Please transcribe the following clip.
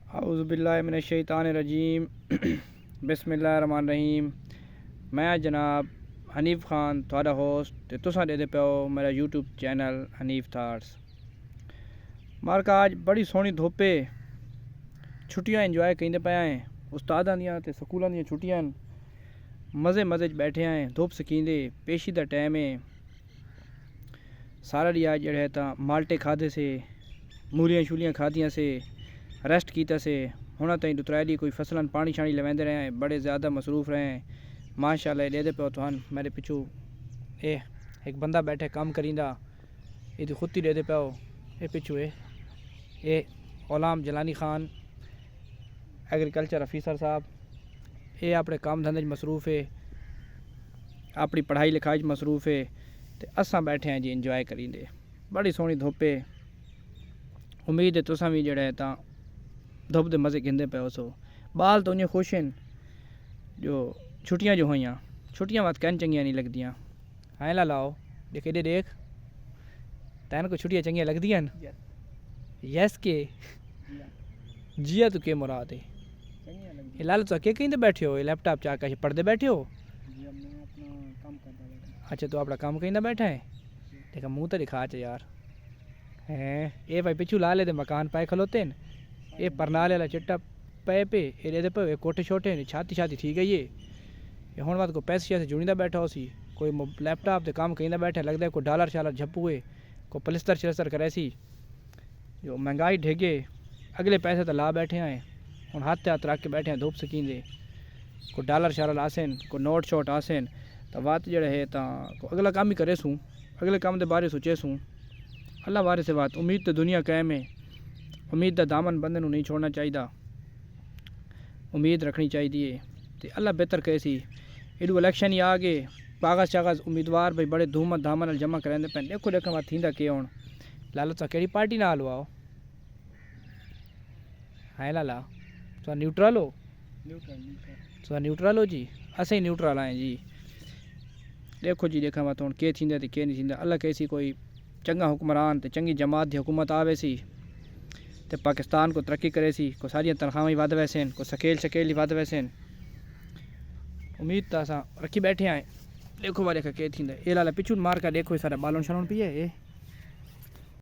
औज़ुबिल्लाहिमिनश्शैतानिर्रजीम बिस्मिल्लाहिर्रहमानिर्रहीम। मैं जनाब हनीफ खान थोड़ा होस्ट ते तुसां दे पे हो मेरा यूट्यूब चैनल हनीफ थाट्स। मारका आज बड़ी सोहनी धुप्प है, छुट्टियां इंजॉय करेंदे पे आए। उस्तादां दियां ते स्कूलां दियां छुट्टियां मज़े मज़े च बैठे आए, धुप्प सकींदे पेशी दा टाइम है। सारा डी आज जड़े तां माल्टे खाधे से, मूलियां शूलियां खादियां से, रेस्ट किया से। हुण ताईं दुतराई कोई फसलन पानी शानी लवेंदे रहे हैं, बड़े ज़्यादा मसरूफ़ रहे हैं। माशाअल्लाह दे पे तुहान मेरे पिछू ए एक बंदा बैठे काम करींदा, ये खुद ही दे पे हो ये पिछू ए ग़ुलाम जलानी खान एग्रीकल्चर ऑफिसर साहब, ये अपने काम धंधे मसरूफ़ है, अपनी पढ़ाई लिखाई मसरूफ़ है। तो असां बैठे हैं जी इंजॉय करींदे, बड़ी सोहनी धुप्प है। उम्मीद है तुसां भी जड़े तां धुप्प दे मज़े गिंदे पे सो। बाल तो उन्हें खुश हैं जो छुट्टियां जो हुई, छुट्टियां मत कहन चंगियां नहीं लगदियां। हाँ ला लाओ देख इधे देख, तैन को छुट्टियां चंगियां लगदियां न? यस के जिया तू के मुराद है लाल तो के कहीं बैठे हो, लैपटॉप चा कहीं पढ़ते बैठे हो? अच्छा तो अपना काम कहीं बैठा है, देखा मुँह तो दिखा च यार। हैं ये भाई पिछू ला ले मकान पाए खलोते न, ये परनाले वाला चिट्टा पे पे ये पे कोठे छोटे ने, छाती छाती ठीक है ये हुण बात को पैसे शैसे जुड़ीदा बैठा हो सी, कोई लैपटॉप से काम कहीं बैठा लगता है कोई डॉलर शालर झप्पूए, कोई पलिस्तर शलिस्तर करे सी। जो महंगाई ढेगे अगले पैसे तो ला बैठे हैं, हुण हाथ हाथ रख के बैठे हैं धूप सकींदे। कोई डॉलर शालर आसन, कोई नोट शोट आसन, तो बात जड़े है तो अगला काम ही करे सूँ, अगले काम के बारे सोचे सूँ। अल्लाह बारे से बात उम्मीद तो दुनिया कायम है, उम्मीद का दामन बंदे नहीं छोड़ना चाहिए, उम्मीद रखनी चाहिए। तो अल्लाह बेहतर कहे सी। एडू इलेक्शन ही आ गए, कागज़ शागज़ उम्मीदवार भाई बड़े धूम धाम जमा करेंदे पे, देखो देखो बात थींदा के हुण। लालो तो कहिड़ी पार्टी ना हलवाओ? हाँ लाला तो न्यूट्रल हो? तो न्यूट्रल हो जी, असें न्यूट्रल आए जी। देखो जी देखा बात हुण के थींदा ते के नहीं थींदा। अल्लाह कहे सी कोई चंगा हुक्मरान ते चंगी जमात की हुकूमत आवे सी तो पाकिस्तान को तरक्की करे सी, को सारिया तनख्वाहें वध वैसन, को सकेल शकेल वध वैसन। उम्मीद तो असां रखी बैठे आए, देखो वाले का के थींदा। ये लाला पिछू मार का देखो सारा बालन शालन पिए।